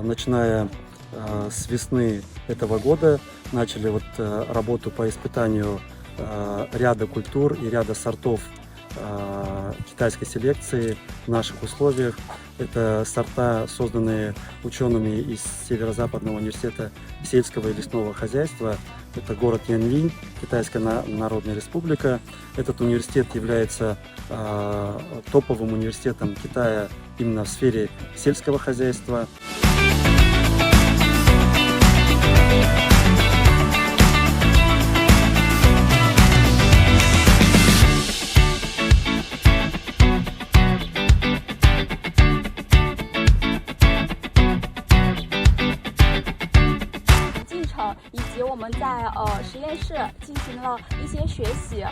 начиная с весны этого года начали работу по испытанию ряда культур и ряда сортов китайской селекции в наших условиях. Это сорта, созданные учеными из Северо-Западного университета сельского и лесного хозяйства. Это город Янлинь, Китайская Народная Республика. Этот университет является топовым университетом Китая именно в сфере сельского хозяйства.以及我们在实验室进行了一些学习。